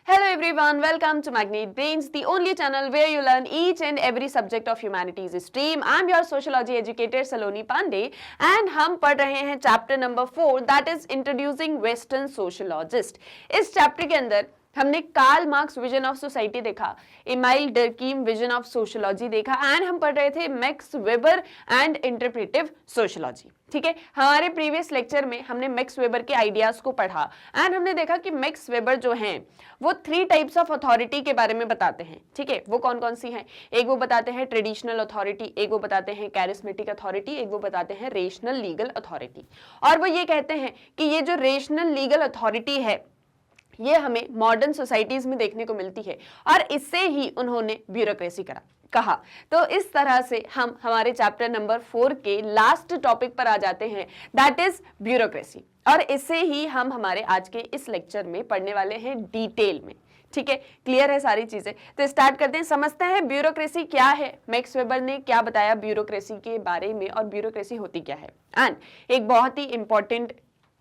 Hello everyone, welcome to Magnet Brains, the only channel where you learn each and every subject of humanities stream. I'm your sociology educator Saloni Pandey and हम पढ़ रहे हैं chapter number 4 that is introducing western sociologist. इस chapter के अंदर हमने Karl Marx vision of society देखा, Emile Durkheim vision of sociology देखा एंड हम पढ़ रहे थे Max Weber and interpretive sociology. ठीक है, हमारे प्रीवियस लेक्चर में हमने मैक्स वेबर के आइडियाज को पढ़ा एंड हमने देखा कि मैक्स वेबर जो हैं वो 3 टाइप्स ऑफ अथॉरिटी के बारे में बताते हैं। ठीक है, वो कौन कौन सी हैं? एक वो बताते हैं ट्रेडिशनल अथॉरिटी, एक वो बताते हैं कैरिस्मेटिक अथॉरिटी, एक वो बताते हैं रेशनल लीगल अथॉरिटी। और वो ये कहते हैं कि ये जो रेशनल लीगल अथॉरिटी है ये हमें मॉडर्न सोसाइटीज में देखने को मिलती है और इससे ही उन्होंने ब्यूरोक्रेसी कहा। तो इस तरह से हम हमारे चैप्टर नंबर 4 के लास्ट टॉपिक पर आ जाते हैं दैट इज ब्यूरोक्रेसी, और इससे ही हम हमारे आज के इस लेक्चर में पढ़ने वाले हैं डिटेल में। ठीक है, क्लियर है सारी चीजें? तो स्टार्ट करते हैं, समझते हैं ब्यूरोक्रेसी क्या है, मैक्स वेबर ने क्या बताया ब्यूरोक्रेसी के बारे में और ब्यूरोक्रेसी होती क्या है। एंड एक बहुत ही इंपॉर्टेंट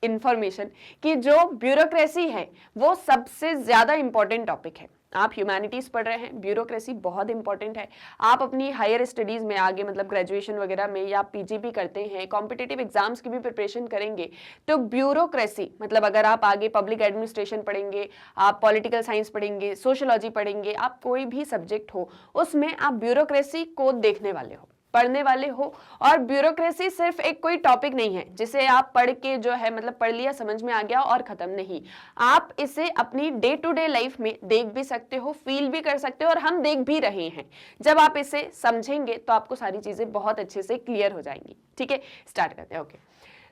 इंफॉर्मेशन कि जो ब्यूरोक्रेसी है वो सबसे ज्यादा इंपॉर्टेंट टॉपिक है। आप ह्यूमैनिटीज पढ़ रहे हैं, ब्यूरोक्रेसी बहुत इंपॉर्टेंट है। आप अपनी हायर स्टडीज में आगे मतलब ग्रेजुएशन वगैरह में या पीजीपी करते हैं, कॉम्पिटिटिव एग्जाम्स की भी प्रिपरेशन करेंगे, तो ब्यूरोक्रेसी मतलब अगर आप आगे पब्लिक एडमिनिस्ट्रेशन पढ़ेंगे, आप पॉलिटिकल साइंस पढ़ेंगे, सोशलॉजी पढ़ेंगे, आप कोई भी सब्जेक्ट हो उसमें आप ब्यूरोक्रेसी को देखने वाले हो, पढ़ने वाले हो। और ब्यूरोक्रेसी सिर्फ एक कोई टॉपिक नहीं है जिसे आप पढ़ के जो है मतलब पढ़ लिया समझ में आ गया और खत्म नहीं। आप इसे अपनी डे टू डे लाइफ में देख भी सकते हो, फील भी कर सकते हो, और हम देख भी रहे हैं। जब आप इसे समझेंगे तो आपको सारी चीजें बहुत अच्छे से क्लियर हो जाएंगी। ठीक है, स्टार्ट करते हैं। Okay,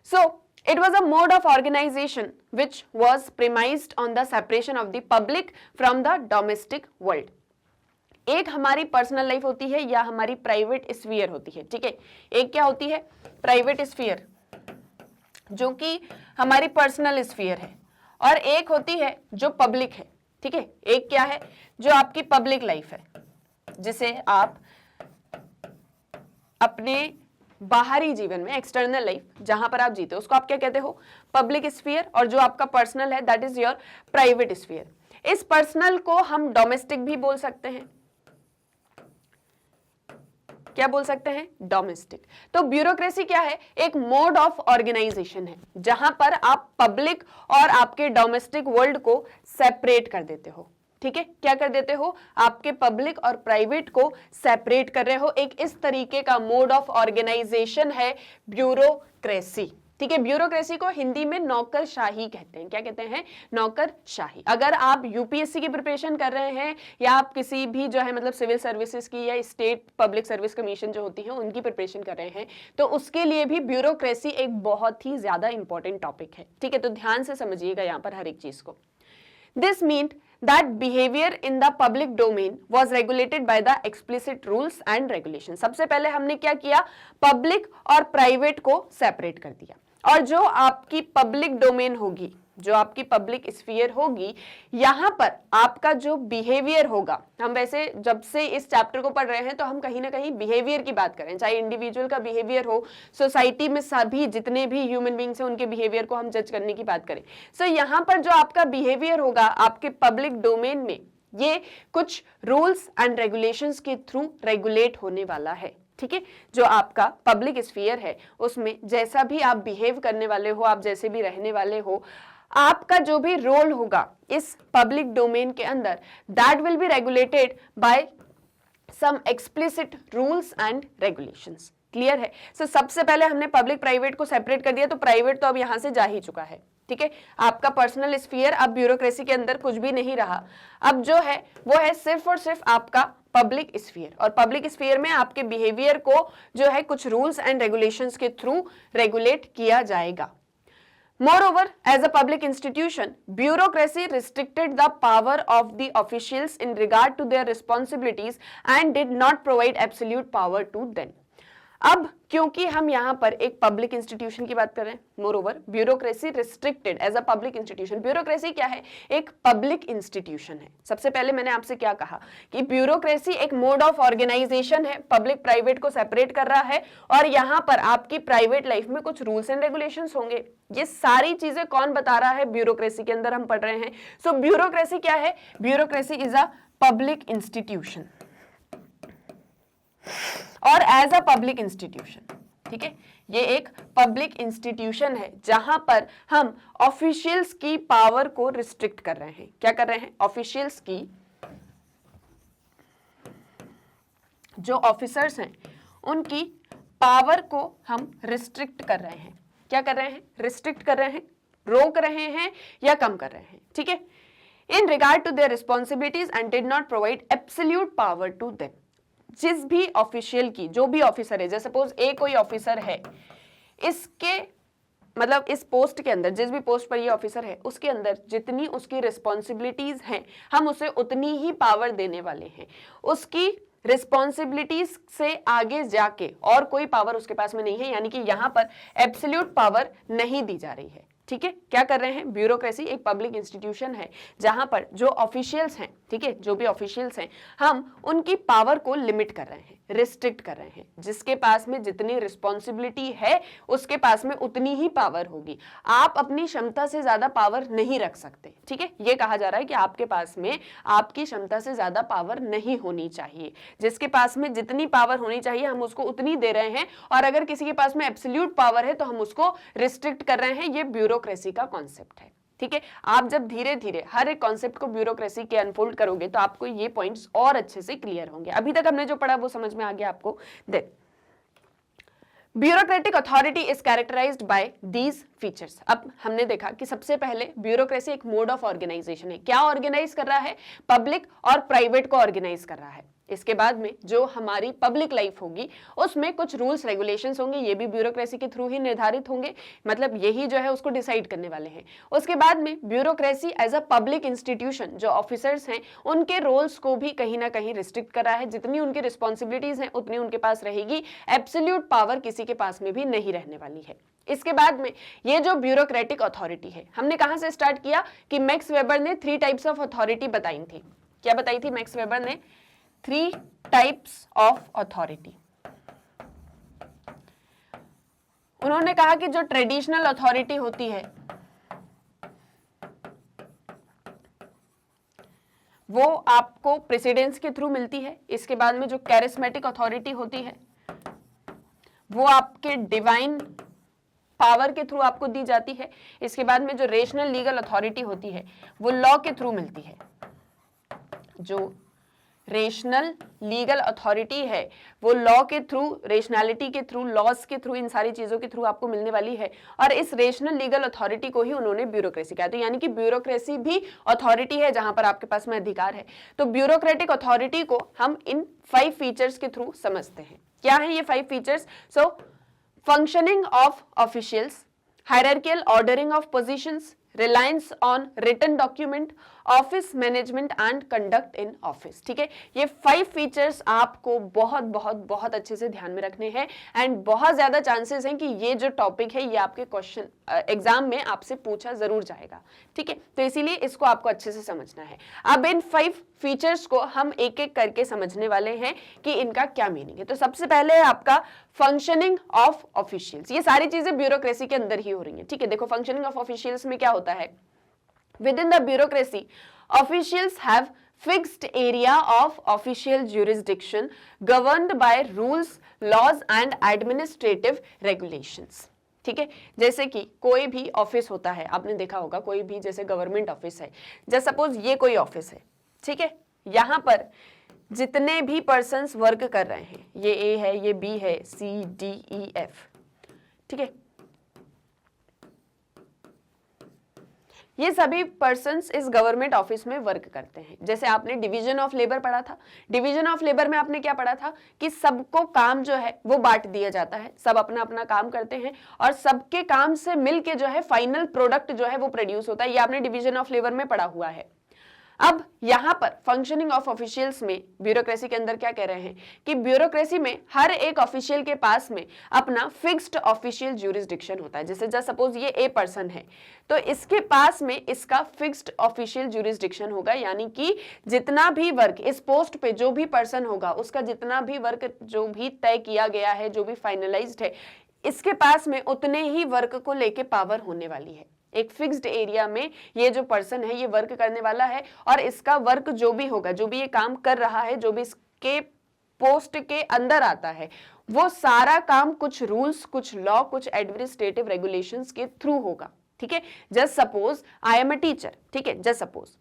so it was a mode of organization which was premised on the separation of the public from the domestic world. एक हमारी पर्सनल लाइफ होती है या हमारी प्राइवेट स्फीयर होती है। ठीक है, एक क्या होती है? प्राइवेट स्फीयर जो कि हमारी पर्सनल स्फीयर है, और एक होती है जो पब्लिक है। ठीक है, एक क्या है? जो आपकी पब्लिक लाइफ है जिसे आप अपने बाहरी जीवन में, एक्सटर्नल लाइफ जहां पर आप जीते हो, उसको आप क्या कहते हो? Public sphere. और जो आपका पर्सनल है that is your private sphere. इस पर्सनल को हम डोमेस्टिक भी बोल सकते हैं। क्या बोल सकते हैं? डोमेस्टिक। तो ब्यूरोक्रेसी क्या है? एक मोड ऑफ ऑर्गेनाइजेशन है जहां पर आप पब्लिक और आपके डोमेस्टिक वर्ल्ड को सेपरेट कर देते हो। ठीक है, क्या कर देते हो? आपके पब्लिक और प्राइवेट को सेपरेट कर रहे हो। एक इस तरीके का मोड ऑफ ऑर्गेनाइजेशन है ब्यूरोक्रेसी। ठीक है, ब्यूरोक्रेसी को हिंदी में नौकरशाही कहते हैं। क्या कहते हैं? नौकरशाही। अगर आप यूपीएससी की प्रिपरेशन कर रहे हैं या आप किसी भी जो है मतलब सिविल सर्विसेज की या स्टेट पब्लिक सर्विस कमीशन जो होती है उनकी प्रिपरेशन कर रहे हैं, तो उसके लिए भी ब्यूरोक्रेसी एक बहुत ही ज्यादा इंपॉर्टेंट टॉपिक है। ठीक है, तो ध्यान से समझिएगा यहाँ पर हर एक चीज को। This meant that behavior in the public domain was regulated by the explicit rules and regulations। सबसे पहले हमने क्या किया? पब्लिक और प्राइवेट को सेपरेट कर दिया, और जो आपकी पब्लिक डोमेन होगी, जो आपकी पब्लिक स्फीयर होगी, यहां पर आपका जो बिहेवियर होगा, हम वैसे जब से इस चैप्टर को पढ़ रहे हैं तो हम कहीं ना कहीं बिहेवियर की बात करें, चाहे इंडिविजुअल का बिहेवियर हो, सोसाइटी में सभी जितने भी ह्यूमन बींग्स हैं उनके बिहेवियर को हम जज करने की बात करें। सो यहां पर जो आपका बिहेवियर होगा आपके पब्लिक डोमेन में, ये कुछ रूल्स एंड रेगुलेशंस के थ्रू रेगुलेट होने वाला है। ठीक है, जो आपका पब्लिक स्फीयर है उसमें जैसा भी आप बिहेव करने वाले हो, आप जैसे भी रहने वाले हो, आपका जो भी रोल होगा इस पब्लिक डोमेन के अंदर, that will be regulated by some explicit rules and regulations. Clear है? सो सबसे पहले हमने पब्लिक प्राइवेट को सेपरेट कर दिया, तो प्राइवेट तो अब यहां से जा ही चुका है। ठीक है, आपका पर्सनल स्फीयर अब ब्यूरोक्रेसी के अंदर कुछ भी नहीं रहा। अब जो है वो है सिर्फ और सिर्फ आपका पब्लिक स्फीयर, और पब्लिक स्फीयर में आपके बिहेवियर को जो है कुछ रूल्स एंड रेगुलेशंस के थ्रू रेगुलेट किया जाएगा। Moreover, as a public institution, bureaucracy restricted the power of the officials in regard to their responsibilities and did not provide absolute power to them. अब क्योंकि हम यहाँ पर एक पब्लिक इंस्टीट्यूशन की बात कर रहे हैं, moreover bureaucracy restricted as a public institution. Bureaucracy क्या है? एक पब्लिक इंस्टीट्यूशन है। सबसे पहले मैंने आपसे क्या कहा कि ब्यूरोक्रेसी एक मोड ऑफ ऑर्गेनाइजेशन है, पब्लिक प्राइवेट को सेपरेट कर रहा है, और यहाँ पर आपकी प्राइवेट लाइफ में कुछ रूल्स एंड रेगुलेशंस होंगे। ये सारी चीजें कौन बता रहा है? ब्यूरोक्रेसी के अंदर हम पढ़ रहे हैं। सो ब्यूरोक्रेसी क्या है? Bureaucracy is a public institution और एज अ पब्लिक इंस्टीट्यूशन, ठीक है, ये एक पब्लिक इंस्टीट्यूशन है जहां पर हम ऑफिशियल्स की पावर को रिस्ट्रिक्ट कर रहे हैं। क्या कर रहे हैं? ऑफिशियल्स की, जो ऑफिसर्स हैं उनकी पावर को हम रिस्ट्रिक्ट कर रहे हैं। क्या कर रहे हैं? रिस्ट्रिक्ट कर रहे हैं, रोक रहे हैं या कम कर रहे हैं, ठीक है, in regard to their responsibilities and did not provide absolute power to them. जिस भी ऑफिशियल की, जो भी ऑफिसर है, जैसे सपोज ए कोई ऑफिसर है, इसके मतलब इस पोस्ट के अंदर, जिस भी पोस्ट पर ये ऑफिसर है, उसके अंदर जितनी उसकी रिस्पॉन्सिबिलिटीज हैं, हम उसे उतनी ही पावर देने वाले हैं। उसकी रिस्पॉन्सिबिलिटीज से आगे जाके और कोई पावर उसके पास में नहीं है, यानी कि यहां पर एब्सोल्यूट पावर नहीं दी जा रही है, ठीक है। क्या कर रहे हैं? ब्यूरोक्रेसी एक पब्लिक इंस्टीट्यूशन है जहां पर जो ऑफिशियल्स हैं, ठीक है, जो भी ऑफिशियल्स हैं, हम उनकी पावर को लिमिट कर रहे हैं, रिस्ट्रिक्ट कर रहे हैं। जिसके पास में जितनी रिस्पॉन्सिबिलिटी है उसके पास में उतनी ही पावर होगी। आप अपनी क्षमता से ज्यादा पावर नहीं रख सकते, ठीक है। ये कहा जा रहा है कि आपके पास में आपकी क्षमता से ज्यादा पावर नहीं होनी चाहिए। जिसके पास में जितनी पावर होनी चाहिए हम उसको उतनी दे रहे हैं, और अगर किसी के पास में एब्सोल्यूट पावर है तो हम उसको रिस्ट्रिक्ट कर रहे हैं। ये ब्यूरोक्रेसी का कॉन्सेप्ट है, ठीक है। आप जब धीरे धीरे हर एक कॉन्सेप्ट को ब्यूरोक्रेसी के अनफोल्ड करोगे तो आपको ये पॉइंट्स और अच्छे से क्लियर होंगे। अभी तक हमने जो पढ़ा वो समझ में आ गया आपको। देख, bureaucratic authority is characterised by these features. अब हमने देखा कि सबसे पहले ब्यूरोक्रेसी एक मोड ऑफ ऑर्गेनाइजेशन है। क्या ऑर्गेनाइज कर रहा है? पब्लिक और प्राइवेट को ऑर्गेनाइज कर रहा है। इसके बाद में जो हमारी पब्लिक लाइफ होगी उसमें कुछ रूल्स रेगुलेशंस होंगे, ये भी ब्यूरोक्रेसी के थ्रू ही निर्धारित होंगे, मतलब यही जो है उसको डिसाइड करने वाले हैं। उसके बाद में bureaucracy as a public institution, जो ऑफिसर्स हैं उनके रोल्स को भी कहीं ना कहीं रिस्ट्रिक्ट कर रहा है। जितनी उनकी रिस्पॉन्सिबिलिटीज हैं उतनी उनके पास रहेगी, एब्सोल्यूट पावर किसी के पास में भी नहीं रहने वाली है। इसके बाद में ये जो ब्यूरोक्रेटिक अथॉरिटी है, हमने कहां से स्टार्ट किया कि मैक्स वेबर ने 3 टाइप्स ऑफ अथॉरिटी बताई थी। क्या बताई थी मैक्स वेबर ने? 3 टाइप्स ऑफ अथॉरिटी। उन्होंने कहा कि जो ट्रेडिशनल अथॉरिटी होती है वो आपको प्रेसिडेंस के थ्रू मिलती है। इसके बाद में जो कैरिस्मेटिक अथॉरिटी होती है वो आपके डिवाइन पावर के थ्रू आपको दी जाती है। इसके बाद में जो रेशनल लीगल अथॉरिटी होती है वो लॉ के थ्रू मिलती है। जो रेशनल लीगल अथॉरिटी है वो लॉ के थ्रू, रेशनैलिटी के थ्रू, लॉज के थ्रू, इन सारी चीजों के थ्रू आपको मिलने वाली है। और इस रेशनल लीगल अथॉरिटी को ही उन्होंने ब्यूरोक्रेसी कहा। तो यानी कि ब्यूरोक्रेसी भी अथॉरिटी है जहां पर आपके पास में अधिकार है। तो ब्यूरोक्रेटिक अथॉरिटी को हम इन 5 फीचर्स के थ्रू समझते हैं। क्या है ये 5 features? So functioning of officials, hierarchical ordering of positions, reliance on written document, office management and conduct in office, ठीक है। ये 5 फीचर्स आपको बहुत बहुत बहुत अच्छे से ध्यान में रखने हैं, एंड बहुत ज्यादा चांसेस हैं कि ये जो टॉपिक है ये आपके क्वेश्चन एग्जाम में आपसे पूछा जरूर जाएगा, ठीक है। तो इसीलिए इसको आपको अच्छे से समझना है। अब इन 5 फीचर्स को हम एक एक करके समझने वाले हैं कि इनका क्या मीनिंग है। तो सबसे पहले है आपका फंक्शनिंग ऑफ ऑफिशियल्स। ये सारी चीजें ब्यूरोक्रेसी के अंदर ही हो रही है, ठीक है। देखो, फंक्शनिंग ऑफ ऑफिशियल्स में क्या होता है? Within the bureaucracy, officials have fixed area of official jurisdiction governed by rules, laws and administrative regulations. ठीक है। जैसे कि कोई भी ऑफिस होता है, आपने देखा होगा कोई भी जैसे गवर्नमेंट ऑफिस है, जैसे सपोज ये कोई ऑफिस है, ठीक है। यहाँ पर जितने भी पर्सन्स वर्क कर रहे हैं, ये ए है, ये बी है, सी डी ई एफ, ठीक है, ये सभी पर्सन्स इस गवर्नमेंट ऑफिस में वर्क करते हैं। जैसे आपने डिवीजन ऑफ लेबर पढ़ा था, डिवीजन ऑफ लेबर में आपने क्या पढ़ा था कि सबको काम जो है वो बांट दिया जाता है, सब अपना अपना काम करते हैं और सबके काम से मिलके जो है फाइनल प्रोडक्ट जो है वो प्रोड्यूस होता है। ये आपने डिवीजन ऑफ लेबर में पढ़ा हुआ है। अब यहाँ पर फंक्शनिंग ऑफ ऑफिशियल्स में ब्यूरोक्रेसी के अंदर क्या कह रहे हैं कि ब्यूरोक्रेसी में हर एक ऑफिशियल के पास में अपना फिक्स्ड ऑफिशियल ज्यूरिसडिक्शन होता है। जैसे जस्ट सपोज ये ए पर्सन है तो इसके पास में इसका फिक्स्ड ऑफिशियल ज्यूरिसडिक्शन होगा, यानी कि जितना भी वर्क इस पोस्ट पे जो भी पर्सन होगा उसका जितना भी वर्क जो भी तय किया गया है, जो भी फाइनलाइज्ड है, इसके पास में उतने ही वर्क को लेके पावर होने वाली है। एक फिक्स्ड एरिया में ये जो पर्सन है ये वर्क करने वाला है और इसका वर्क जो भी होगा, जो भी ये काम कर रहा है, जो भी इसके पोस्ट के अंदर आता है, वो सारा काम कुछ रूल्स, कुछ लॉ, कुछ एडमिनिस्ट्रेटिव रेगुलेशंस के थ्रू होगा। ठीक है, just suppose I am a teacher. ठीक है, जस्ट सपोज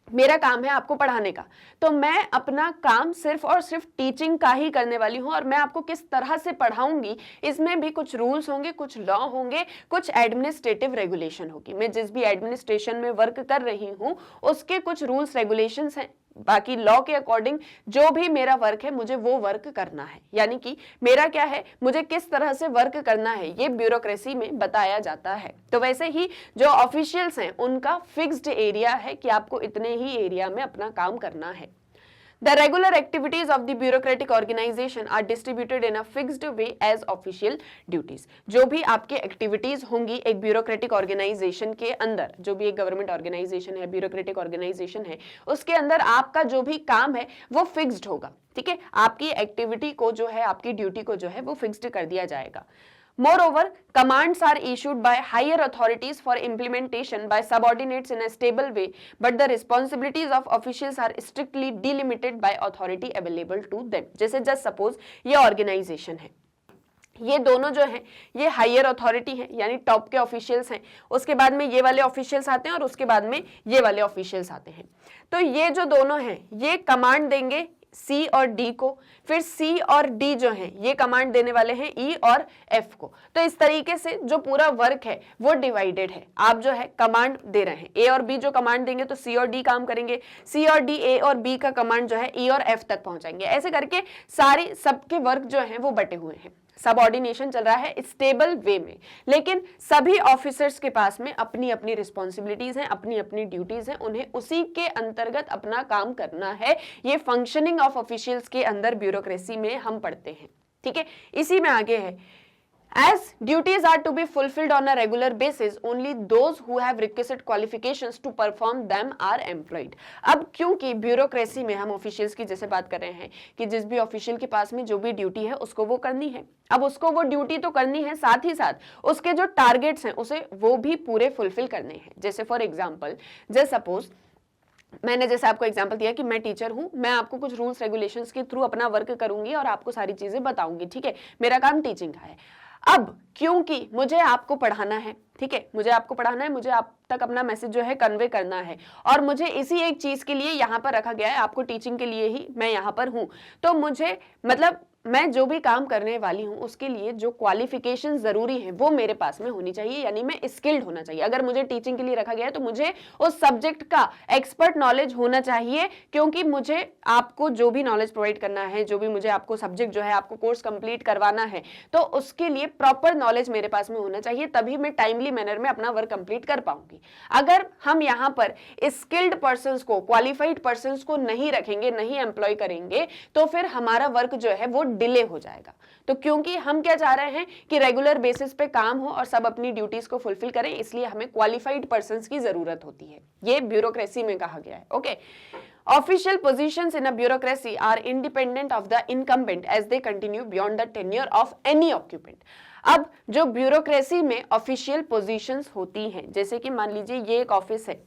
मेरा काम है आपको पढ़ाने का, तो मैं अपना काम सिर्फ और सिर्फ टीचिंग का ही करने वाली हूं और मैं आपको किस तरह से पढ़ाऊंगी इसमें भी कुछ रूल्स होंगे, कुछ लॉ होंगे, कुछ एडमिनिस्ट्रेटिव रेगुलेशन होगी। मैं जिस भी एडमिनिस्ट्रेशन में वर्क कर रही हूं उसके कुछ रूल्स रेगुलेशंस हैं, बाकी लॉ के अकॉर्डिंग जो भी मेरा वर्क है मुझे वो वर्क करना है। यानी कि मेरा क्या है, मुझे किस तरह से वर्क करना है ये ब्यूरोक्रेसी में बताया जाता है। तो वैसे ही जो ऑफिशियल्स हैं उनका फिक्स्ड एरिया है कि आपको इतने ही एरिया में अपना काम करना है। The regular activities of the bureaucratic organization are distributed in a fixed way as official duties. जो भी आपके एक्टिविटीज होंगी एक ब्यूरोक्रेटिक ऑर्गेनाइजेशन के अंदर, जो भी एक गवर्नमेंट ऑर्गेनाइजेशन है, ब्यूरोक्रेटिक ऑर्गेनाइजेशन है, उसके अंदर आपका जो भी काम है वो फिक्स्ड होगा। ठीक है, आपकी एक्टिविटी को जो है, आपकी ड्यूटी को जो है वो फिक्स्ड कर दिया जाएगा। Moreover, commands are issued by higher authorities for implementation by subordinates in a stable way, but the responsibilities of officials are strictly delimited by authority available to them. जैसे just suppose ये organization है, ये दोनों जो हैं ये higher authority हैं, यानी टॉप के ऑफिशियल्स हैं, उसके बाद में ये वाले ऑफिशियल्स आते हैं और उसके बाद में ये वाले ऑफिशियल्स आते हैं। तो ये जो दोनों हैं ये कमांड देंगे सी और डी को, फिर सी और डी जो हैं ये कमांड देने वाले हैं ई और एफ को। तो इस तरीके से जो पूरा वर्क है वो डिवाइडेड है। आप जो है कमांड दे रहे हैं, ए और बी जो कमांड देंगे तो सी और डी काम करेंगे, सी और डी ए और बी का कमांड जो है ई और एफ तक पहुंचाएंगे। ऐसे करके सारी सबके वर्क जो हैं वो बटे हुए हैं। सबऑर्डिनेशन चल रहा है स्टेबल वे में, लेकिन सभी ऑफिसर्स के पास में अपनी अपनी रिस्पॉन्सिबिलिटीज हैं, अपनी अपनी ड्यूटीज हैं, उन्हें उसी के अंतर्गत अपना काम करना है। ये फंक्शनिंग ऑफ ऑफिशियल्स के अंदर ब्यूरोक्रेसी में हम पढ़ते हैं। ठीक है, इसी में आगे है As duties are to be fulfilled on a regular basis, only those who have requisite qualifications to perform them are employed. अब क्योंकि ब्यूरोक्रेसी में हम ऑफिशियल्स की जैसे बात कर रहे हैं कि जिस भी ऑफिशियल के पास में जो भी ड्यूटी है उसको वो करनी है, अब उसको वो ड्यूटी तो करनी है, साथ ही साथ उसके जो टारगेट्स हैं उसे वो भी पूरे फुलफिल करने हैं। जैसे फॉर एग्जाम्पल, जैसे सपोज मैंने जैसे आपको एग्जांपल दिया कि मैं टीचर हूं, मैं आपको कुछ रूल्स रेगुलेशंस के थ्रू अपना वर्क करूंगी और आपको सारी चीजें बताऊंगी। ठीक है, मेरा काम टीचिंग का है। अब क्योंकि मुझे आपको पढ़ाना है, ठीक है, मुझे आपको पढ़ाना है, मुझे आप तक अपना मैसेज जो है कन्वे करना है और मुझे इसी एक चीज के लिए यहाँ पर रखा गया है, आपको टीचिंग के लिए ही मैं यहाँ पर हूँ। तो मुझे मतलब मैं जो भी काम करने वाली हूँ उसके लिए जो क्वालिफिकेशन जरूरी है वो मेरे पास में होनी चाहिए, यानी मैं स्किल्ड होना चाहिए। अगर मुझे टीचिंग के लिए रखा गया है तो मुझे उस सब्जेक्ट का एक्सपर्ट नॉलेज होना चाहिए, क्योंकि मुझे आपको जो भी नॉलेज प्रोवाइड करना है, जो भी मुझे आपको सब्जेक्ट जो है आपको कोर्स कंप्लीट करवाना है, तो उसके लिए प्रॉपर नॉलेज मेरे पास में होना चाहिए, तभी मैं टाइमली मैनर में अपना वर्क कंप्लीट कर पाऊंगी। अगर हम यहाँ पर स्किल्ड पर्सन को, क्वालिफाइड पर्सन को नहीं रखेंगे, नहीं एम्प्लॉय करेंगे, तो फिर हमारा वर्क जो है वो डिले हो जाएगा। तो क्योंकि हम क्या चाह रहे हैं कि रेगुलर बेसिस पे काम हो और सब अपनी ड्यूटीज को फुलफिल करें, इसलिए हमें क्वालिफाइड पर्संस की जरूरत होती है। ये ब्यूरोक्रेसी में कहा गया है। Okay, Official positions in a bureaucracy are independent of the incumbent as they continue beyond the tenure of any occupant. अब जो ब्यूरोक्रेसी में ऑफिशियल पोजीशंस होती हैं, जैसे कि मान लीजिए ये एक ऑफिस है,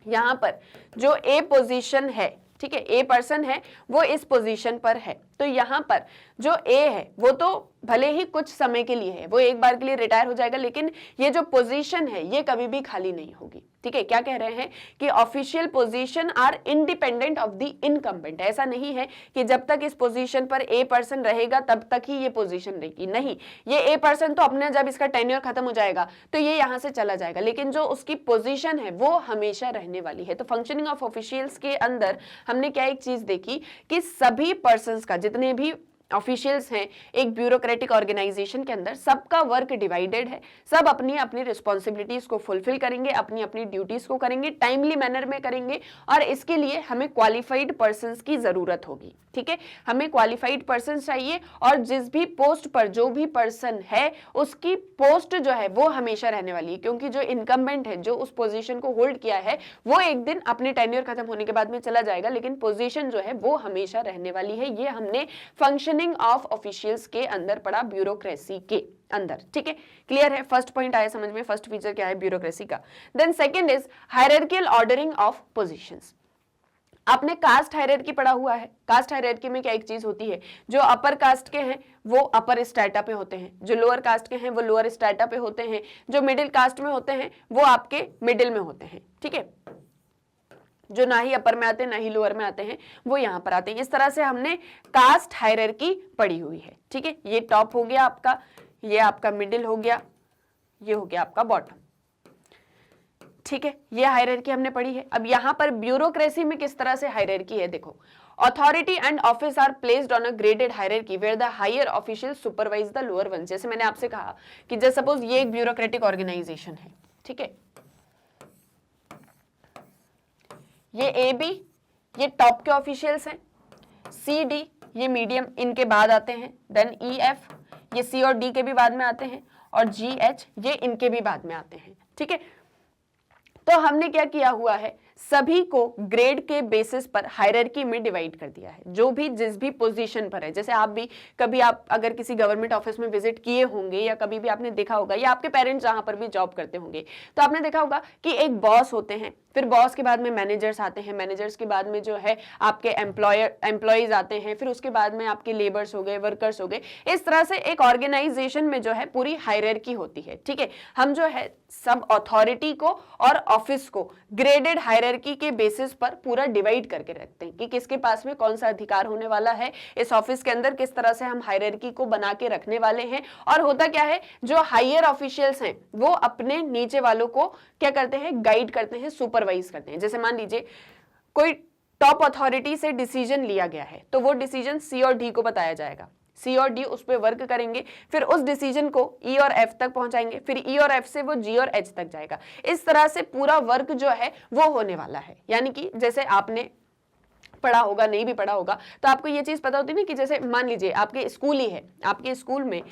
यहाँ पर जो ए पोजीशन है, ठीक है, ए पर्सन है वो इस पोजीशन पर है, तो यहाँ पर जो ए है वो तो भले ही कुछ समय के लिए है, वो एक बार के लिए रिटायर हो जाएगा, लेकिन ये जो पोजीशन है ये कभी भी खाली नहीं होगी। ठीक है, क्या कह रहे हैं कि official position are independent of the incumbent. ऐसा नहीं है कि जब तक इस पोजीशन पर ए पर्सन रहेगा तब तक ही ये पोजीशन रहेगी, नहीं, ये ए पर्सन तो अपने जब इसका टेन्योर खत्म हो जाएगा तो ये यहाँ से चला जाएगा, लेकिन जो उसकी पोजीशन है वो हमेशा रहने वाली है। तो फंक्शनिंग ऑफ ऑफिशियल्स के अंदर हमने क्या एक चीज देखी कि सभी पर्संस का, जितने भी ऑफिशियल्स हैं एक ब्यूरोक्रेटिक ऑर्गेनाइजेशन के अंदर, सबका वर्क डिवाइडेड है, सब अपनी अपनी रिस्पॉन्सिबिलिटीज को फुलफिल करेंगे, अपनी अपनी ड्यूटीज को करेंगे, टाइमली मैनर में करेंगे, और इसके लिए हमें क्वालिफाइड पर्संस की जरूरत होगी। ठीक है, हमें क्वालिफाइड पर्सन चाहिए, और जिस भी पोस्ट पर जो भी पर्सन है उसकी पोस्ट जो है वो हमेशा रहने वाली है, क्योंकि जो इनकम्बेंट है, जो उस पोजीशन को होल्ड किया है, वो एक दिन अपने टेन्योर खत्म होने के बाद में चला जाएगा, लेकिन पोजीशन जो है वो हमेशा रहने वाली है। ये हमने फंक्शनिंग ऑफ ऑफिशियल्स के अंदर पढ़ा, ब्यूरोक्रेसी के अंदर। ठीक है, क्लियर है? फर्स्ट पॉइंट आया समझ में, फर्स्ट फीचर क्या है ब्यूरोक्रेसी का। Then second is hierarchical ordering of positions. आपने कास्ट हायरार्की पढ़ा हुआ है। कास्ट हायरार्की में क्या एक चीज होती है, जो अपर कास्ट के हैं वो अपर स्ट्रेटा पे होते हैं, जो लोअर कास्ट के हैं वो लोअर स्ट्रेटा पे होते हैं, जो मिडिल कास्ट में होते हैं वो आपके मिडिल में होते हैं। ठीक है, जो ना ही अपर में आते हैं ना ही लोअर में आते हैं वो यहाँ पर आते हैं। इस तरह से हमने कास्ट हायरार्की पढ़ी हुई है। ठीक है, ये टॉप हो गया आपका, ये आपका मिडिल हो गया, ये हो गया आपका बॉटम। ठीक है, ये हायरार्की हमने पढ़ी है। अब यहाँ पर ब्यूरोक्रेसी में किस तरह से हायरार्की है देखो, authority and office are placed on a graded hierarchy where the higher official supervise the lower one. जैसे मैंने आपसे कहा कि जैसे सपोज ये एक ब्यूरोक्रेटिक ऑर्गेनाइजेशन है, ठीक है, ये ए बी ये टॉप के ऑफिशियल्स हैं, सी डी ये मीडियम इनके बाद आते हैं, देन ई एफ ये सी और डी के भी बाद में आते हैं, और जी एच ये इनके भी बाद में आते हैं। ठीक है, तो हमने क्या किया हुआ है, सभी को ग्रेड के बेसिस पर हायरार्की में डिवाइड कर दिया है, जो भी जिस भी पोजीशन पर है। जैसे आप भी कभी आप अगर किसी गवर्नमेंट ऑफिस में विजिट किए होंगे, या कभी भी आपने देखा होगा, या आपके पेरेंट्स जहां पर भी जॉब करते होंगे, तो आपने देखा होगा कि एक बॉस होते हैं, फिर बॉस के बाद में मैनेजर्स आते हैं, मैनेजर्स के बाद में जो है आपके एम्प्लॉयज आते हैं, फिर उसके बाद में आपके लेबर्स हो गए, वर्कर्स हो गए। इस तरह से एक ऑर्गेनाइजेशन में जो है पूरी हायरार्की होती है। ठीक है, हम जो है सब अथॉरिटी को और ऑफिस को ग्रेडेड हायरार्की के बेसिस पर पूरा डिवाइड करके रखते हैं कि किसके पास में कौन सा अधिकार होने वाला है, इस ऑफिस के अंदर किस तरह से हम हायरार्की को बना के रखने वाले हैं। और होता क्या है, जो हायर ऑफिशियल्स हैं वो अपने नीचे वालों को क्या करते हैं, गाइड करते हैं, सुपरवाइज करते हैं। जैसे मान लीजिए कोई टॉप अथॉरिटी से डिसीजन लिया गया है, तो वो डिसीजन सी और डी को बताया जाएगा, सी और डी उस पर वर्क करेंगे, फिर उस डिसीजन को ई और एफ तक पहुंचाएंगे, फिर ई और एफ से वो जी और एच तक जाएगा। इस तरह से पूरा वर्क जो है वो होने वाला है। यानी कि जैसे आपने पढ़ा होगा, नहीं भी पढ़ा होगा तो आपको ये चीज पता होती है ना, कि जैसे मान लीजिए आपके स्कूल ही है, आपके स्कूल में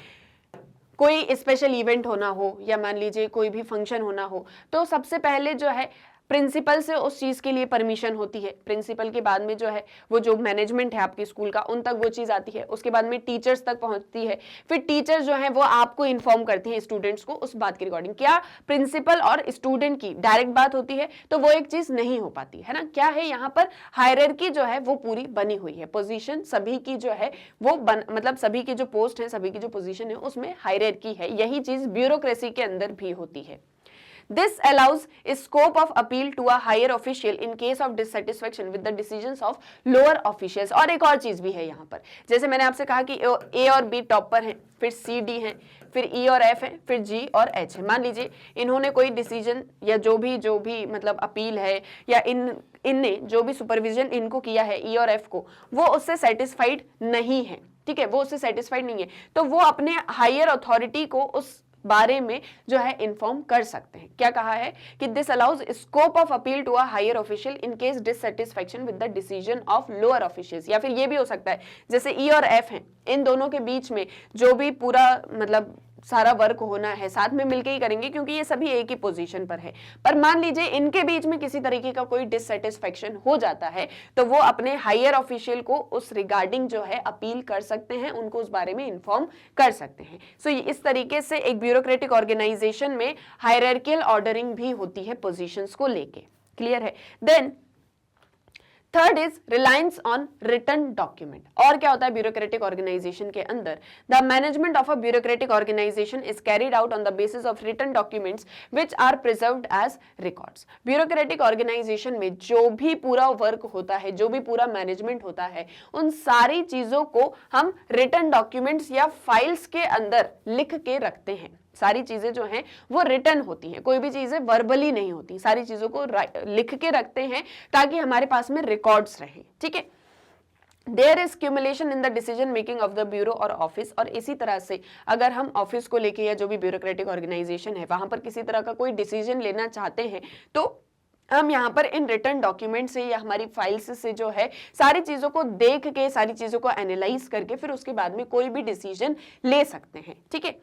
कोई स्पेशल इवेंट होना हो, या मान लीजिए कोई भी फंक्शन होना हो, तो सबसे पहले जो है प्रिंसिपल से उस चीज के लिए परमिशन होती है, प्रिंसिपल के बाद में जो है वो जो मैनेजमेंट है आपके स्कूल का उन तक वो चीज आती है, उसके बाद में टीचर्स तक पहुंचती है, फिर टीचर्स जो है वो आपको इन्फॉर्म करती हैं स्टूडेंट्स को उस बात की रिकॉर्डिंग। क्या प्रिंसिपल और स्टूडेंट की डायरेक्ट बात होती है तो वो एक चीज नहीं हो पाती है ना। क्या है यहाँ पर हायरार्की जो है वो पूरी बनी हुई है, पोजीशन सभी की जो है वो मतलब सभी की जो पोस्ट है, सभी की जो पोजीशन है उसमें हायरार्की है। यही चीज ब्यूरोक्रेसी के अंदर भी होती है। This allows scope of appeal to a higher official in case of dissatisfaction with the decisions of lower officials। और एक और चीज भी है यहाँ पर, जैसे मैंने आपसे कहा कि ए और बी टॉप पर हैं, फिर सी डी हैं, फिर ई और एफ है, फिर जी और एच है। मान लीजिए इन्होंने कोई डिसीजन या जो भी मतलब अपील है, या इनने जो भी सुपरविजन इनको किया है ई और एफ को, वो उससे सेटिस्फाइड नहीं है। ठीक है, वो उससे सेटिस्फाइड नहीं है, तो वो अपने हायर अथॉरिटी को उस बारे में जो है इन्फॉर्म कर सकते हैं। क्या कहा है कि this allows scope of appeal to a higher official in case dissatisfaction with the decision of lower officials. या फिर ये भी हो सकता है जैसे ई और एफ हैं, इन दोनों के बीच में जो भी पूरा मतलब सारा वर्क होना है साथ में मिलके ही करेंगे, क्योंकि ये सभी एक ही पोजीशन पर है, पर मान लीजिए इनके बीच में किसी तरीके का कोई डिससैटिस्फैक्शन हो जाता है तो वो अपने हायर ऑफिशियल को उस रिगार्डिंग जो है अपील कर सकते हैं, उनको उस बारे में इन्फॉर्म कर सकते हैं। सो इस तरीके से एक ब्यूरोक्रेटिक ऑर्गेनाइजेशन में हायरार्कियल ऑर्डरिंग भी होती है पोजीशंस को लेके। क्लियर है? Then third is reliance on written document. और क्या होता है ब्यूरोक्रेटिक ऑर्गेनाइजेशन के अंदर, the management of a bureaucratic organisation is carried out on the basis of written documents which are preserved as records. Bureaucratic organisation में जो भी पूरा वर्क होता है, जो भी पूरा मैनेजमेंट होता है, उन सारी चीजों को हम रिटन डॉक्यूमेंट्स या फाइल्स के अंदर लिख के रखते हैं। सारी चीजें जो हैं वो रिटन होती हैं, कोई भी चीजें वर्बली नहीं होती, सारी चीजों को लिख के रखते हैं ताकि हमारे पास में रिकॉर्ड्स रहें। ठीक है, there is cumulation in the decision making of the bureau और ऑफिस। और इसी तरह से अगर हम ऑफिस को लेके या जो भी ब्यूरोक्रेटिक ऑर्गेनाइजेशन है वहां पर किसी तरह का कोई डिसीजन लेना चाहते हैं तो हम यहाँ पर इन रिटर्न डॉक्यूमेंट से या हमारी फाइल्स से जो है सारी चीजों को देख के, सारी चीजों को एनालाइज करके फिर उसके बाद में कोई भी डिसीजन ले सकते हैं। ठीक है,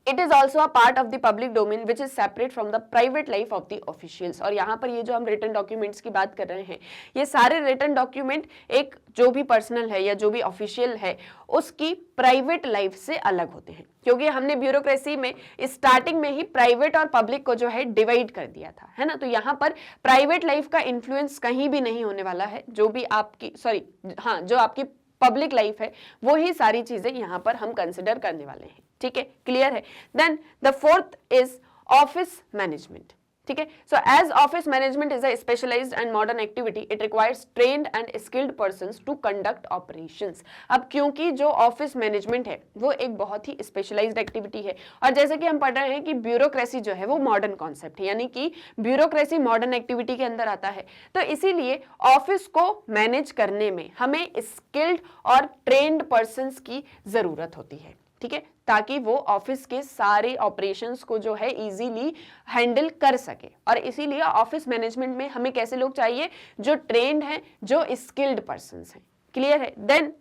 it is also a part of the public domain which is separate from the private life of the officials. और यहाँ पर ये जो हम रिटर्न डॉक्यूमेंट्स की बात कर रहे हैं, ये सारे रिटर्न डॉक्यूमेंट एक जो भी पर्सनल है या जो भी ऑफिशियल है उसकी प्राइवेट लाइफ से अलग होते हैं, क्योंकि हमने ब्यूरोक्रेसी में स्टार्टिंग में ही प्राइवेट और पब्लिक को जो है डिवाइड कर दिया था, है ना। तो यहाँ पर प्राइवेट लाइफ का इन्फ्लुएंस कहीं भी नहीं होने वाला है, जो भी आपकी जो आपकी पब्लिक लाइफ है वो ही सारी चीजें यहाँ पर हम कंसिडर करने वाले हैं। ठीक है, क्लियर है। Then the fourth is office management. ठीक है, so as office management is a specialised and modern activity, it requires trained and skilled persons to conduct operations. अब क्योंकि जो ऑफिस मैनेजमेंट है वो एक बहुत ही स्पेशलाइज्ड एक्टिविटी है, और जैसे कि हम पढ़ रहे हैं कि ब्यूरोक्रेसी जो है वो मॉडर्न कॉन्सेप्ट है, यानी कि ब्यूरोक्रेसी मॉडर्न एक्टिविटी के अंदर आता है। तो इसीलिए ऑफिस को मैनेज करने में हमें स्किल्ड और ट्रेन्ड पर्सन्स की जरूरत होती है। ठीक है, ताकि वो ऑफिस के सारे ऑपरेशंस को जो है इजीली हैंडल कर सके। और इसीलिए ऑफिस मैनेजमेंट में हमें कैसे लोग चाहिए, जो ट्रेन्ड हैं, जो स्किल्ड पर्सन्स हैं। क्लियर है। देन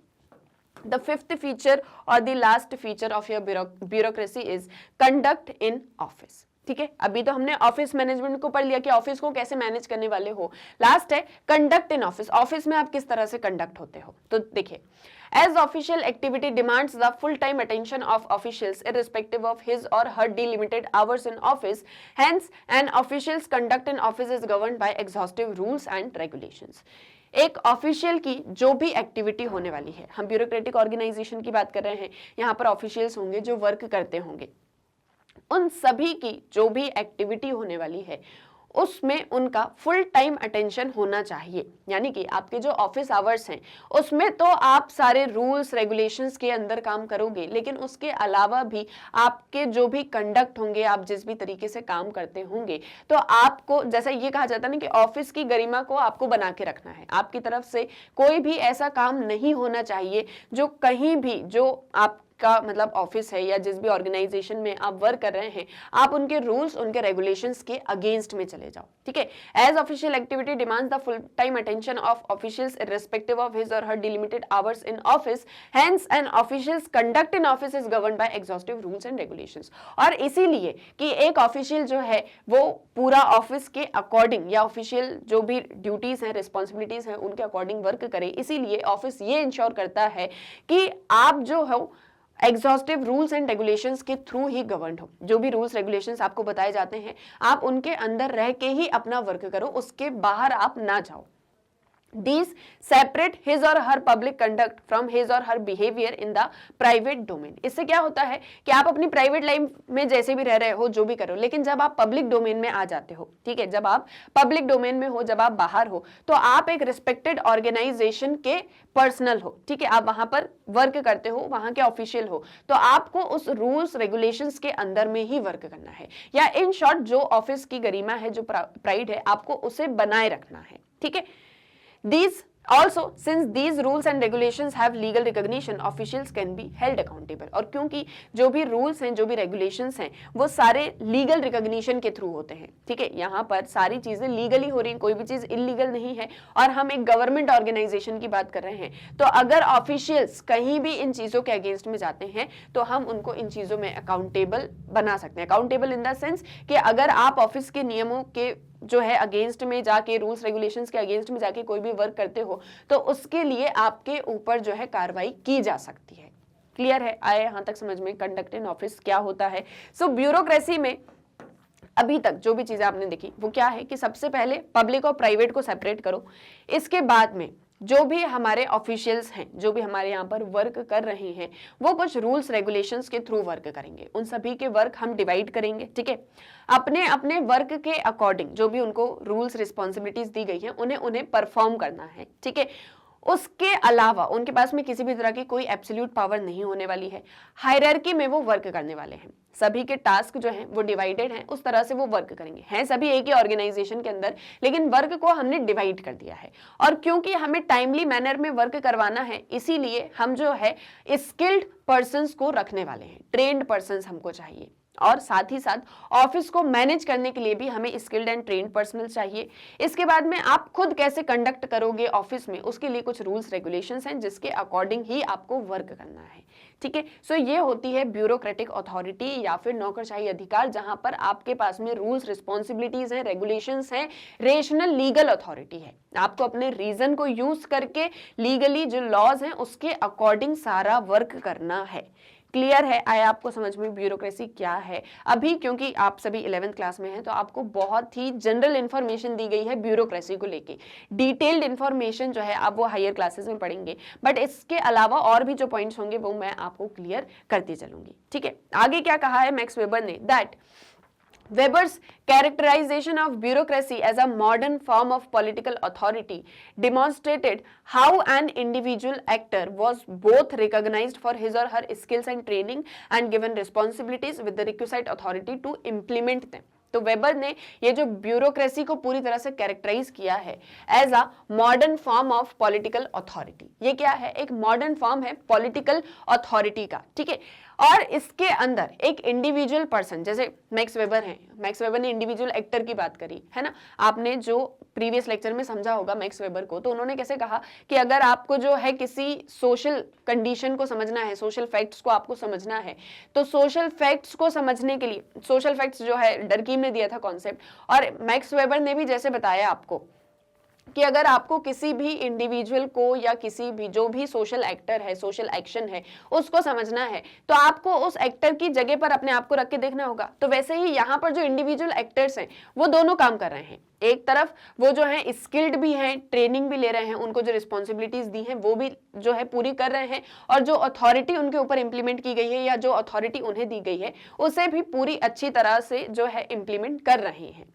द फिफ्थ फीचर और the last feature of your bureaucracy is conduct in office. ठीक है, अभी तो हमने ऑफिस मैनेजमेंट को पढ़ लिया कि ऑफिस को कैसे मैनेज करने वाले हो। लास्ट है कंडक्ट इन ऑफिस। ऑफिस में आप किस तरह से कंडक्ट होते हो। तो देखिए, as official activity demands the full-time attention of officials irrespective of his or her delimited hours in office, hence an official's conduct in office is governed by exhaustive rules and regulations। एक official की जो भी activity होने वाली है, हम bureaucratic organisation की बात कर रहे हैं, यहाँ पर ऑफिशियल्स होंगे जो वर्क करते होंगे, उन सभी की जो भी एक्टिविटी होने वाली है उसमें उनका फुल टाइम अटेंशन होना चाहिए। यानी कि आपके जो ऑफिस आवर्स हैं उसमें तो आप सारे रूल्स रेगुलेशंस के अंदर काम करोगे, लेकिन उसके अलावा भी आपके जो भी कंडक्ट होंगे, आप जिस भी तरीके से काम करते होंगे, तो आपको जैसा ये कहा जाता है ना कि ऑफिस की गरिमा को आपको बना के रखना है। आपकी तरफ से कोई भी ऐसा काम नहीं होना चाहिए जो कहीं भी, जो आप का मतलब ऑफिस है या जिस भी ऑर्गेनाइजेशन में आप वर्क कर रहे हैं, आप उनके रूल्स, उनके रेगुलेशंस के अगेंस्ट में चले जाओ। ठीक है, as official activity demands the full time attention of officials irrespective of his or her delimited hours in office, hence an officials conduct in office is governed by exhaustive rules and regulations. और इसीलिए कि एक official जो है वो पूरा office के according या ऑफिशियल जो भी ड्यूटीज हैं, रिस्पॉन्सिबिलिटीज हैं, उनके अकॉर्डिंग वर्क करे। इसीलिए ऑफिस ये इंश्योर करता है कि आप जो हो एग्जॉस्टिव रूल्स एंड रेगुलेशंस के थ्रू ही गवर्न हो। जो भी रूल्स रेगुलेशंस आपको बताए जाते हैं, आप उनके अंदर रह के ही अपना वर्क करो, उसके बाहर आप ना जाओ। These separate his or her public conduct from his or her behavior in the private domain। इससे क्या होता है कि आप अपनी प्राइवेट लाइफ में जैसे भी रह रहे हो, जो भी करो, लेकिन जब आप पब्लिक डोमेन में आ जाते हो, ठीक है, जब आप पब्लिक डोमेन में हो, जब आप बाहर हो, तो आप एक रिस्पेक्टेड ऑर्गेनाइजेशन के पर्सनल हो। ठीक है, आप वहां पर वर्क करते हो, वहां के ऑफिशियल हो, तो आपको उस रूल्स रेगुलेशंस के अंदर में ही वर्क करना है, या इन शॉर्ट जो ऑफिस की गरिमा है, जो प्राइड है, आपको उसे बनाए रखना है। ठीक है, These also, since these rules and regulations have legal recognition, officials can be held accountable। और क्योंकि जो भी रूल्स हैं, जो भी रेगुलेशंस हैं, वो सारे लीगल रिकॉग्निशन के थ्रू होते हैं। ठीक है, यहाँ पर सारी चीजें लीगली हो रही हैं, कोई भी चीज इलीगल नहीं है, और हम एक गवर्नमेंट ऑर्गेनाइजेशन की बात कर रहे हैं। तो अगर ऑफिशियल्स कहीं भी इन चीजों के अगेंस्ट में जाते हैं तो हम उनको इन चीजों में अकाउंटेबल बना सकते हैं। अकाउंटेबल इन द सेंस कि अगर आप ऑफिस के नियमों के जो है अगेंस्ट में जाके, रूल्स रेगुलेशंस के अगेंस्ट में जाके कोई भी वर्क करते हो, तो उसके लिए आपके ऊपर जो है कार्रवाई की जा सकती है। क्लियर है? आए यहां तक समझ में कंडक्ट इन ऑफिस क्या होता है। सो ब्यूरोक्रेसी में अभी तक जो भी चीजें आपने देखी वो क्या है कि सबसे पहले पब्लिक और प्राइवेट को सेपरेट करो। इसके बाद में जो भी हमारे ऑफिशियल्स हैं, जो भी हमारे यहाँ पर वर्क कर रहे हैं, वो कुछ रूल्स रेगुलेशंस के थ्रू वर्क करेंगे। उन सभी के वर्क हम डिवाइड करेंगे। ठीक है, अपने अपने वर्क के अकॉर्डिंग जो भी उनको रूल्स रिस्पॉन्सिबिलिटीज दी गई हैं, उन्हें परफॉर्म करना है। ठीक है, उसके अलावा उनके पास में किसी भी तरह की कोई एब्सोल्यूट पावर नहीं होने वाली है। हायरार्की में वो वर्क करने वाले हैं। सभी के टास्क जो हैं वो डिवाइडेड हैं, उस तरह से वो वर्क करेंगे। हैं सभी एक ही ऑर्गेनाइजेशन के अंदर, लेकिन वर्क को हमने डिवाइड कर दिया है। और क्योंकि हमें टाइमली मैनर में वर्क करवाना है, इसीलिए हम जो है स्किल्ड पर्सन्स को रखने वाले हैं, ट्रेन्ड पर्सन्स हमको चाहिए। और साथ ही साथ ऑफिस को मैनेज करने के लिए भी हमें स्किल्ड एंड ट्रेन्ड पर्सनल चाहिए। इसके बाद में आप खुद कैसे कंडक्ट करोगे ऑफिस में, उसके लिए कुछ रूल्स रेगुलेशंस हैं जिसके अकॉर्डिंग ही आपको वर्क करना है। ठीक है, सो ये होती है ब्यूरोक्रेटिक अथॉरिटी या फिर नौकरशाही अधिकार, जहां पर आपके पास में रूल्स, रिस्पॉन्सिबिलिटीज हैं, रेगुलेशंस हैं, रेशनल लीगल अथॉरिटी है। आपको अपने रीजन को यूज करके लीगली जो लॉज हैं उसके अकॉर्डिंग सारा वर्क करना है। क्लियर है? आया आपको समझ में ब्यूरोक्रेसी क्या है? अभी क्योंकि आप सभी 11th क्लास में हैं तो आपको बहुत ही जनरल इंफॉर्मेशन दी गई है ब्यूरोक्रेसी को लेके। डिटेल्ड इंफॉर्मेशन जो है आप वो हायर क्लासेस में पढ़ेंगे, बट इसके अलावा और भी जो पॉइंट्स होंगे वो मैं आपको क्लियर करती चलूंगी। ठीक है, आगे क्या कहा है मैक्स वेबर ने, that Weber's characterization of bureaucracy as a modern form of political authority demonstrated how an individual actor was both recognized for his or her skills and training and given responsibilities with the requisite authority to implement them. तो weber ने ये जो bureaucracy को पूरी तरह से characterise किया है as a modern form of political authority. ये क्या है? एक मॉडर्न फॉर्म है पॉलिटिकल अथॉरिटी का। ठीक है, और इसके अंदर एक इंडिविजुअल पर्सन, जैसे मैक्स वेबर हैं, मैक्स वेबर ने इंडिविजुअल एक्टर की बात करी है ना, आपने जो प्रीवियस लेक्चर में समझा होगा मैक्स वेबर को, तो उन्होंने कैसे कहा कि अगर आपको जो है किसी सोशल कंडीशन को समझना है, सोशल फैक्ट्स को आपको समझना है, तो सोशल फैक्ट्स को समझने के लिए, सोशल फैक्ट्स जो है डर्कीम ने दिया था कॉन्सेप्ट, और मैक्स वेबर ने भी जैसे बताया आपको कि अगर आपको किसी भी इंडिविजुअल को या किसी भी जो भी सोशल एक्टर है, सोशल एक्शन है, उसको समझना है, तो आपको उस एक्टर की जगह पर अपने आप को रख के देखना होगा। तो वैसे ही यहाँ पर जो इंडिविजुअल एक्टर्स हैं वो दोनों काम कर रहे हैं। एक तरफ वो जो है स्किल्ड भी हैं, ट्रेनिंग भी ले रहे हैं, उनको जो रिस्पॉन्सिबिलिटीज दी हैं वो भी जो है पूरी कर रहे हैं, और जो अथॉरिटी उनके ऊपर इंप्लीमेंट की गई है या जो अथॉरिटी उन्हें दी गई है उसे भी पूरी अच्छी तरह से जो है इंप्लीमेंट कर रहे हैं।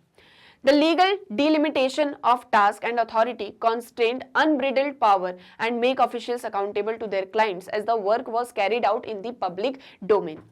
The legal delimitation of task and authority constrained unbridled power and make officials accountable to their clients as the work was carried out in the public domain.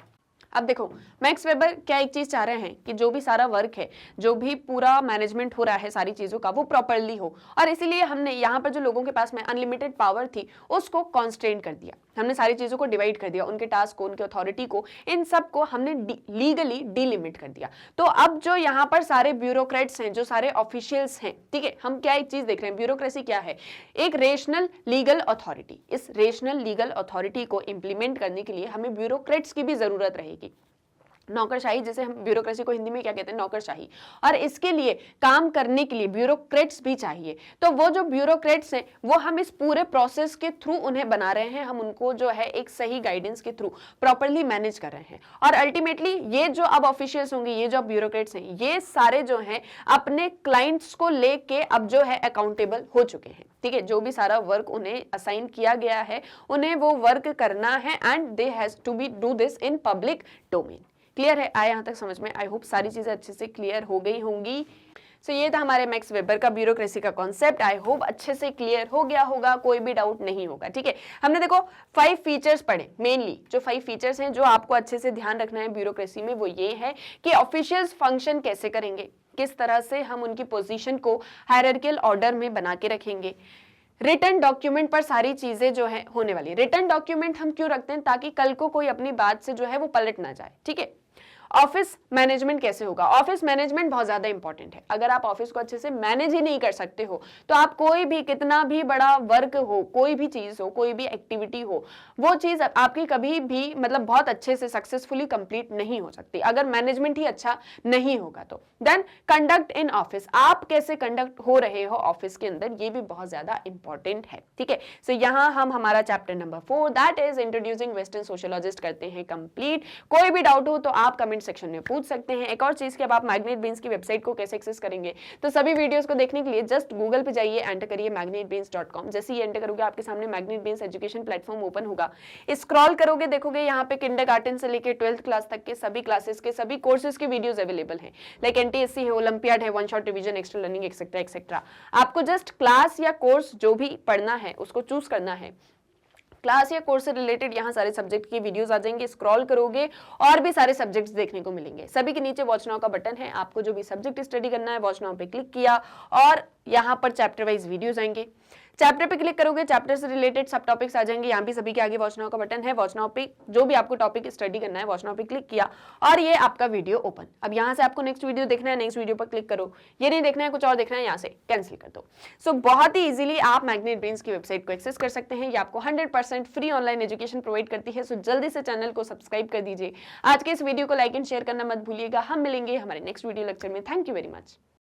अब देखो मैक्स वेबर क्या एक चीज चाह रहे हैं कि जो भी सारा वर्क है, जो भी पूरा मैनेजमेंट हो रहा है सारी चीजों का, वो प्रॉपरली हो, और इसीलिए हमने यहाँ पर जो लोगों के पास में अनलिमिटेड पावर थी उसको कॉन्स्ट्रेंट कर दिया। हमने सारी चीजों को डिवाइड कर दिया, उनके टास्क को, उनके अथॉरिटी को, इन सब को हमने लीगली डिलिमिट कर दिया। तो अब जो यहाँ पर सारे ब्यूरोक्रेट्स हैं, जो सारे ऑफिशियल्स हैं, ठीक है, हम क्या एक चीज देख रहे हैं, ब्यूरोक्रेसी क्या है? एक रेशनल लीगल अथॉरिटी। इस रेशनल लीगल अथॉरिटी को इंप्लीमेंट करने के लिए हमें ब्यूरोक्रेट्स की भी जरूरत रहेगी। नौकरशाही, जैसे हम ब्यूरोक्रेसी को हिंदी में क्या कहते हैं, नौकरशाही, और इसके लिए काम करने के लिए ब्यूरोक्रेट्स भी चाहिए। तो वो जो ब्यूरोक्रेट्स हैं वो हम इस पूरे प्रोसेस के थ्रू उन्हें बना रहे हैं, हम उनको जो है एक सही गाइडेंस के थ्रू प्रॉपर्ली मैनेज कर रहे हैं। और अल्टीमेटली ये जो अब ऑफिशियल्स होंगे, ये जो ब्यूरोक्रेट्स हैं, ये सारे जो हैं अपने क्लाइंट्स को लेके अब जो है अकाउंटेबल हो चुके हैं। ठीक है, जो भी सारा वर्क उन्हें असाइन किया गया है उन्हें वो वर्क करना है, and they has to be do this in public domain. Clear है? आया यहाँ तक समझ में? आई होप सारी चीजें अच्छे से क्लियर हो गई होंगी। सो ये था हमारे मैक्स वेबर का ब्यूरोक्रेसी का कॉन्सेप्ट। आई होप अच्छे से क्लियर हो गया होगा, कोई भी डाउट नहीं होगा। ठीक है, हमने देखो 5 फीचर्स पढ़े। मेनली जो 5 फीचर्स हैं जो आपको अच्छे से ध्यान रखना है ब्यूरोक्रेसी में, वो ये है कि ऑफिशियल्स फंक्शन कैसे करेंगे, किस तरह से हम उनकी पोजीशन को हायरार्किकल ऑर्डर में बना के रखेंगे। रिटर्न डॉक्यूमेंट पर सारी चीजें जो है होने वाली। रिटर्न डॉक्यूमेंट हम क्यों रखते हैं? ताकि कल को कोई अपनी बात से जो है वो पलट ना जाए। ठीक है, ऑफिस मैनेजमेंट कैसे होगा? ऑफिस मैनेजमेंट बहुत ज्यादा इंपॉर्टेंट है। अगर आप ऑफिस को अच्छे से मैनेज ही नहीं कर सकते हो तो आप कोई भी, कितना भी बड़ा वर्क हो, कोई भी चीज हो, कोई भी एक्टिविटी हो, वो चीज आपकी कभी भी मतलब बहुत अच्छे से सक्सेसफुली कंप्लीट नहीं हो सकती अगर मैनेजमेंट ही अच्छा नहीं होगा। तो देन कंडक्ट इन ऑफिस, आप कैसे कंडक्ट हो रहे हो ऑफिस के अंदर, ये भी बहुत ज्यादा इंपॉर्टेंट है। ठीक है, सो यहाँ हम हमारा chapter number 4 that is introducing western sociologist करते हैं कंप्लीट। कोई भी डाउट हो तो आप कमेंट सेक्शन में पूछ सकते हैं। एक और चीज कि अब आप मैग्नेटबीन्स की वेबसाइट को कैसे एक्सेस करेंगे, तो सभी वीडियोस को देखने के लिए जस्ट गूगल पे जाइए, एंटर करिए magnetbeans.com। जैसे ही एंटर करोगे आपके सामने मैग्नेटबीन्स एजुकेशन प्लेटफॉर्म ओपन होगा। स्क्रॉल करोगे, देखोगे यहाँ पे किंडरगार्टन से लेकर 12th क्लास तक के सभी क्लासेस के सभी कोर्सेज के वीडियोस अवेलेबल हैं, लाइक NTSC है, ओलंपियाड है, one shot revision, extra learning, etcetera etcetera. आपको जस्ट क्लास या कोर्स जो भी पढ़ना है उसको चूज करना है, क्लास या कोर्स से रिलेटेड यहाँ सारे सब्जेक्ट की वीडियोस आ जाएंगे, स्क्रॉल करोगे और भी सारे सब्जेक्ट्स देखने को मिलेंगे। सभी के नीचे वॉच नाउ का बटन है, आपको जो भी सब्जेक्ट स्टडी करना है वॉच नाउ पे क्लिक किया और यहाँ पर चैप्टर वाइज वीडियोस आएंगे। चैप्टर पे क्लिक करोगे, चैप्टर से रिलेटेड सब टॉपिक्स आ जाएंगे। यहाँ भी सभी के आगे वॉच नाउ का बटन है, वॉच नाउ पे जो भी आपको टॉपिक स्टडी करना है वॉच नाउ पे क्लिक किया और ये आपका वीडियो ओपन। अब यहाँ से आपको नेक्स्ट वीडियो देखना है, नेक्स्ट वीडियो पर क्लिक करो, ये नहीं देखना है कुछ और देखना है, यहाँ से कैंसिल कर दो। सो बहुत ही इजीली आप मैग्नेट ब्रेन्स की वेबसाइट को एक्सेस कर सकते हैं। ये आपको 100% फ्री ऑनलाइन एजुकेशन प्रोवाइड करती है। सो जल्दी से चैनल को सब्सक्राइब कर दीजिए। आज के इस वीडियो को लाइक एंड शेयर करना मत भूलिएगा। हम मिलेंगे हमारे नेक्स्ट वीडियो लेक्चर में। Thank you very much.